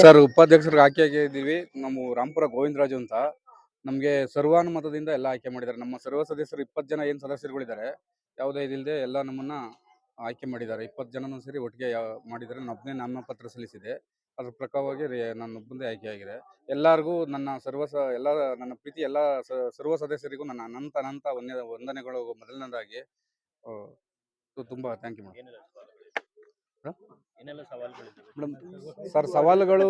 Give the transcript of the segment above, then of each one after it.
Sir ಉಪಾಧ್ಯಕ್ಷರಿಗೆ ಆಯ್ಕೆ ಆಗಿದ್ದೀವಿ. ನಮ್ಮ ರಾಂಪುರ ಗೋವಿಂದರಾಜು ಅಂತ. ನಮಗೆ ಸರ್ವಾನುಮತದಿಂದ ಎಲ್ಲ ಆಯ್ಕೆ ಮಾಡಿದ್ದಾರೆ. ನಮ್ಮ ಸರ್ವ ಸದಸ್ಯರು 20 ಜನ ಏನು ಸದಸ್ಯರುಗಳಿದ್ದಾರೆ, ಯಾವುದೇ ಇದಿಲ್ಲದೆ ಎಲ್ಲ ನಮ್ಮನ್ನ ಆಯ್ಕೆ ಮಾಡಿದ್ದಾರೆ. 20 ಜನನೂ ಸೇರಿ ಒಟ್ಟಿಗೆ ಮಾಡಿದ್ದಾರೆ. ನಾನು ಒಬ್ಬನೇ ನಾಮಪತ್ರ ಸಲ್ಲಿಸಿದೆ. ಅದ್ರ ಪ್ರಕಾರವಾಗಿ ನನ್ನೊಬ್ಬಂದೇ ಆಯ್ಕೆ ಆಗಿದೆ. ಎಲ್ಲರಿಗೂ ಎಲ್ಲ ನನ್ನ ಪ್ರೀತಿ ಎಲ್ಲ ಸರ್ವ ಸದಸ್ಯರಿಗೂ ನನ್ನ ಅನಂತ ವಂದನೆಗಳು. ಮೊದಲನೇದಾಗಿ ತುಂಬಾ thank you madam. Madam sir, ಸವಾಲುಗಳು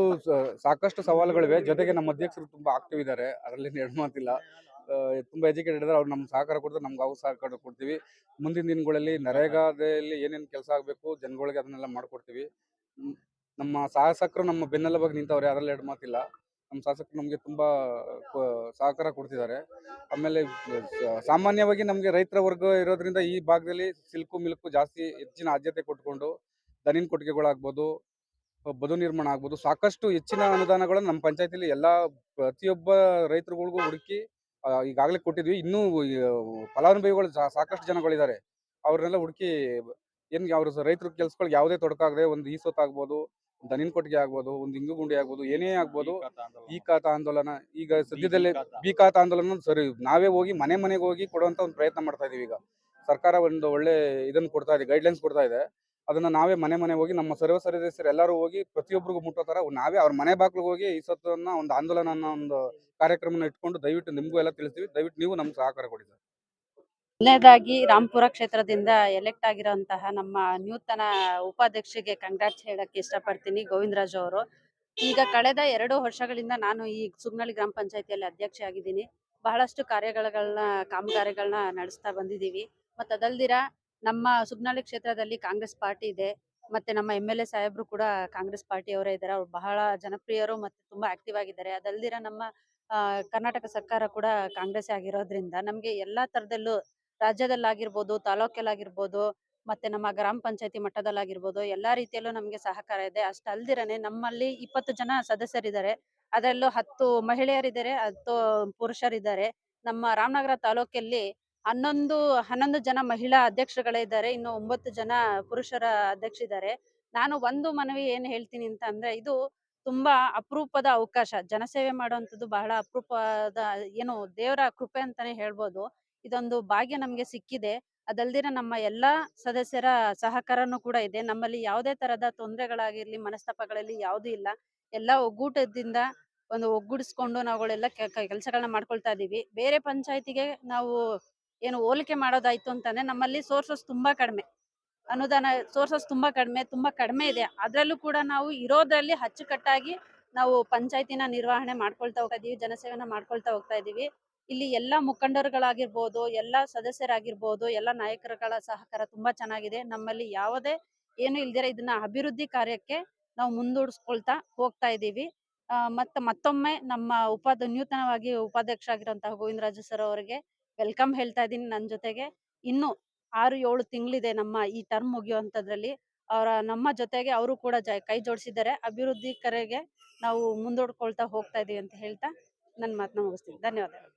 ಸಾಕಷ್ಟು ಸವಾಲುಗಳಿವೆ. ಜೊತೆಗೆ ನಮ್ಮ ಅಧ್ಯಕ್ಷರು ತುಂಬಾ ಆಕ್ಟಿವ್ ಇದ್ದಾರೆ, ಅದರಲ್ಲಿ ಎರಡು ಮಾತಿಲ್ಲ. ತುಂಬಾ ಎಜುಕೇಟೆಡ್ ಇದ್ದಾರೆ. ಅವ್ರು ನಮ್ಗೆ ಸಹಕಾರ ಕೊಡ್ತಾರೆ, ನಮ್ಗೆ ಅವ್ರು ಸಹಕಾರ ಕೊಡ್ತೀವಿ. ಮುಂದಿನ ದಿನಗಳಲ್ಲಿ ನರೇಗಾದಲ್ಲಿ ಏನೇನು ಕೆಲಸ ಆಗಬೇಕು ಜನಗಳಿಗೆ ಅದನ್ನೆಲ್ಲ ಮಾಡ್ಕೊಡ್ತೀವಿ. ನಮ್ಮ ಶಾಸಕರು ನಮ್ಮ ಬೆನ್ನೆಲುಬಾಗಿ ನಿಂತವ್ರೆ, ಅದರಲ್ಲಿ ಎರಡು ಮಾತಿಲ್ಲ. ನಮ್ಮ ಶಾಸಕರು ನಮಗೆ ತುಂಬಾ ಸಹಕಾರ ಕೊಡ್ತಿದ್ದಾರೆ. ಆಮೇಲೆ ಸಾಮಾನ್ಯವಾಗಿ ನಮಗೆ ರೈತರ ವರ್ಗ ಇರೋದ್ರಿಂದ ಈ ಭಾಗದಲ್ಲಿ ಸಿಲ್ಕು ಮಿಲ್ಕು ಜಾಸ್ತಿ ಹೆಚ್ಚಿನ ಆದ್ಯತೆ ಕೊಟ್ಕೊಂಡು ದನಿನ ಕೊಟ್ಟಿಗೆಗಳಾಗ್ಬೋದು, ಬದು ನಿರ್ಮಾಣ ಆಗ್ಬೋದು, ಸಾಕಷ್ಟು ಹೆಚ್ಚಿನ ಅನುದಾನಗಳನ್ನು ನಮ್ಮ ಪಂಚಾಯತಿಲಿ ಎಲ್ಲ ಪ್ರತಿಯೊಬ್ಬ ರೈತರುಗಳಿಗೂ ಹುಡುಕಿ ಈಗಾಗಲೇ ಕೊಟ್ಟಿದ್ವಿ. ಇನ್ನೂ ಫಲಾನುಭವಿಗಳು ಸಾಕಷ್ಟು ಜನಗಳಿದ್ದಾರೆ. ಅವ್ರನ್ನೆಲ್ಲ ಹುಡುಕಿ ಅವ್ರ ರೈತರ ಕೆಲ್ಸಗಳಿಗೆ ಯಾವುದೇ ತೊಡಕಾಗದೆ ಒಂದು ಆಗ್ಬೋದು, ದನಿನ ಕೊಟ್ಟಿಗೆ ಆಗ್ಬೋದು, ಒಂದು ಇಂಗು ಗುಂಡಿ ಆಗ್ಬೋದು, ಏನೇ ಆಗ್ಬೋದು, ಈ ಖಾತಾ ಆಂದೋಲನ ಈಗ ಸದ್ಯದಲ್ಲೇ ಬಿ ಖಾತಾ ಆಂದೋಲನ ಸರಿ ನಾವೇ ಹೋಗಿ ಮನೆಗೆ ಹೋಗಿ ಕೊಡುವಂತ ಒಂದು ಪ್ರಯತ್ನ ಮಾಡ್ತಾ ಇದೀವಿ. ಈಗ ಸರ್ಕಾರ ಒಂದು ಒಳ್ಳೆ ಇದನ್ನು ಕೊಡ್ತಾ ಇದೆ, ಗೈಡ್ಲೈನ್ಸ್ ಕೊಡ್ತಾ ಇದೆ. ಅದನ್ನ ನಾವೇ ಮನೆ ಹೋಗಿ ನಮ್ಮ ಸರ್ವ ಸದಸ್ಯರು ಎಲ್ಲರೂ ಹೋಗಿ ಪ್ರತಿಯೊಬ್ಬರಿಗೂ ಮುಟ್ಟೋ ತರ ನಾವೇ ಅವ್ರ ಮನೆ ಬಾಗಿಲಿಗೆ ಹೋಗಿ ಈ ಸತ್ತನ್ನ ಒಂದು ಆಂದೋಲನ ಅನ್ನೋ ಒಂದು ಕಾರ್ಯಕ್ರಮನ ಇಟ್ಕೊಂಡು ದಯವಿಟ್ಟು ನಿಮಗೂ ಎಲ್ಲ ತಿಳಿಸ್ತೀವಿ. ದಯವಿಟ್ಟು ನೀವು ನಮ್ಗೆ ಸಹಕಾರ ಕೊಡಿ ಸರ್. ಮೊದಲನೇದಾಗಿ ರಾಂಪುರ ಕ್ಷೇತ್ರದಿಂದ ಎಲೆಕ್ಟ್ ಆಗಿರುವಂತಹ ನಮ್ಮ ನೂತನ ಉಪಾಧ್ಯಕ್ಷರಿಗೆ ಕಂಗ್ರಾಟ್ಸ್ ಹೇಳಕ್ಕೆ ಇಷ್ಟಪಡ್ತೀನಿ, ಗೋವಿಂದರಾಜು ಅವರು. ಈಗ ಕಳೆದ 2 ವರ್ಷಗಳಿಂದ ನಾನು ಈ ಸುಗ್ನಳ್ಳಿ ಗ್ರಾಮ ಪಂಚಾಯತಿಯಲ್ಲಿ ಅಧ್ಯಕ್ಷೆ ಆಗಿದ್ದೀನಿ. ಬಹಳಷ್ಟು ಕಾಮಗಾರಿಗಳನ್ನ ನಡೆಸ್ತಾ ಬಂದಿದ್ದೀವಿ. ಮತ್ತು ಅದಲ್ದಿರ ನಮ್ಮ ಸುಗ್ನಳ್ಳಿ ಕ್ಷೇತ್ರದಲ್ಲಿ ಕಾಂಗ್ರೆಸ್ ಪಾರ್ಟಿ ಇದೆ. ಮತ್ತೆ ನಮ್ಮ MLA ಸಾಹೇಬ್ರು ಕೂಡ ಕಾಂಗ್ರೆಸ್ ಪಾರ್ಟಿಯವರೇ ಇದ್ದಾರೆ. ಅವ್ರು ಬಹಳ ಜನಪ್ರಿಯರು ಮತ್ತೆ ತುಂಬಾ ಆಕ್ಟಿವ್ ಆಗಿದ್ದಾರೆ. ಅದಲ್ದಿರ ನಮ್ಮ ಕರ್ನಾಟಕ ಸರ್ಕಾರ ಕೂಡ ಕಾಂಗ್ರೆಸ್ ಆಗಿರೋದ್ರಿಂದ ನಮ್ಗೆ ಎಲ್ಲಾ ತರದಲ್ಲೂ ರಾಜ್ಯದಲ್ಲಾಗಿರ್ಬೋದು, ತಾಲೂಕಲ್ಲಾಗಿರ್ಬೋದು, ಮತ್ತೆ ನಮ್ಮ ಗ್ರಾಮ ಪಂಚಾಯತಿ ಮಟ್ಟದಲ್ಲಾಗಿರ್ಬೋದು ಎಲ್ಲಾ ರೀತಿಯಲ್ಲೂ ನಮ್ಗೆ ಸಹಕಾರ ಇದೆ. ಅಷ್ಟಲ್ದಿರನೆ ನಮ್ಮಲ್ಲಿ 20 ಜನ ಸದಸ್ಯರಿದ್ದಾರೆ. ಅದರಲ್ಲೂ 10 ಮಹಿಳೆಯರಿದ್ದಾರೆ, 10 ಪುರುಷರಿದ್ದಾರೆ. ನಮ್ಮ ರಾಮನಗರ ತಾಲೂಕಲ್ಲಿ 11 ಜನ ಮಹಿಳಾ ಅಧ್ಯಕ್ಷರುಗಳಿದ್ದಾರೆ, ಇನ್ನು 9 ಜನ ಪುರುಷರ ಅಧ್ಯಕ್ಷರಿದ್ದಾರೆ. ನಾನು ಒಂದು ಮನವಿ ಏನ್ ಹೇಳ್ತೀನಿ ಅಂತ ಅಂದ್ರೆ, ಇದು ತುಂಬಾ ಅಪರೂಪದ ಅವಕಾಶ. ಜನಸೇವೆ ಮಾಡುವಂಥದ್ದು ಬಹಳ ಅಪರೂಪದ, ಏನು ದೇವರ ಕೃಪೆ ಅಂತಾನೆ ಹೇಳ್ಬೋದು. ಇದೊಂದು ಭಾಗ್ಯ ನಮ್ಗೆ ಸಿಕ್ಕಿದೆ. ಅದಲ್ದಿರ ನಮ್ಮ ಎಲ್ಲಾ ಸದಸ್ಯರ ಸಹಕಾರನೂ ಕೂಡ ಇದೆ. ನಮ್ಮಲ್ಲಿ ಯಾವುದೇ ತರದ ತೊಂದರೆಗಳಾಗಿರ್ಲಿ, ಮನಸ್ತಾಪಗಳಲ್ಲಿ ಯಾವುದೂ ಇಲ್ಲ. ಎಲ್ಲ ಒಗ್ಗೂಟದಿಂದ ಒಂದು ಒಗ್ಗೂಡಿಸ್ಕೊಂಡು ನಾವುಗಳೆಲ್ಲ ಕೆಲಸಗಳನ್ನ ಮಾಡ್ಕೊಳ್ತಾ ಇದೀವಿ. ಬೇರೆ ಪಂಚಾಯತಿಗೆ ನಾವು ಏನು ಹೋಲಿಕೆ ಮಾಡೋದಾಯ್ತು ಅಂತಂದ್ರೆ ನಮ್ಮಲ್ಲಿ ಸೋರ್ಸಸ್ ತುಂಬಾ ಕಡಿಮೆ, ಅನುದಾನ ಸೋರ್ಸಸ್ ತುಂಬಾ ಕಡಿಮೆ ಇದೆ. ಅದ್ರಲ್ಲೂ ಕೂಡ ನಾವು ಇರೋದ್ರಲ್ಲಿ ಅಚ್ಚುಕಟ್ಟಾಗಿ ನಾವು ಪಂಚಾಯತಿನ ನಿರ್ವಹಣೆ ಮಾಡ್ಕೊಳ್ತಾ ಹೋಗ್ತಾ ಇದೀವಿ, ಜನಸೇವೆನ ಮಾಡ್ಕೊಳ್ತಾ ಹೋಗ್ತಾ ಇದೀವಿ. ಇಲ್ಲಿ ಎಲ್ಲಾ ಮುಖಂಡರುಗಳಾಗಿರ್ಬೋದು, ಎಲ್ಲಾ ಸದಸ್ಯರಾಗಿರ್ಬೋದು, ಎಲ್ಲಾ ನಾಯಕರುಗಳ ಸಹಕಾರ ತುಂಬಾ ಚೆನ್ನಾಗಿದೆ. ನಮ್ಮಲ್ಲಿ ಯಾವುದೇ ಏನು ಇಲ್ದಿರ ಇದನ್ನ ಅಭಿವೃದ್ಧಿ ಕಾರ್ಯಕ್ಕೆ ನಾವು ಮುಂದೂಡಿಸ್ಕೊಳ್ತಾ ಹೋಗ್ತಾ ಇದೀವಿ. ಮತ್ತೊಮ್ಮೆ ನಮ್ಮ ನೂತನವಾಗಿ ಉಪಾಧ್ಯಕ್ಷ ಆಗಿರುವಂತಹ ಗೋವಿಂದರಾಜು ಸರ್ ಅವರಿಗೆ ವೆಲ್ಕಮ್ ಹೇಳ್ತಾ ಇದ್ದೀನಿ. ನನ್ನ ಜೊತೆಗೆ ಇನ್ನು 6-7 ತಿಂಗಳಿದೆ ನಮ್ಮ ಈ ಟರ್ಮ್ ಮುಗಿಯುವಂತದ್ರಲ್ಲಿ. ನಮ್ಮ ಜೊತೆಗೆ ಅವರು ಕೂಡ ಕೈ ಜೋಡಿಸಿದ್ದಾರೆ. ಅಭಿವೃದ್ಧಿ ಕರೆಗೆ ನಾವು ಮುಂದೂಡ್ಕೊಳ್ತಾ ಹೋಗ್ತಾ ಇದೀವಿ ಅಂತ ಹೇಳ್ತಾ ನನ್ನ ಮಾತನ್ನ ಮುಗಿಸ್ತೀನಿ. ಧನ್ಯವಾದಗಳು.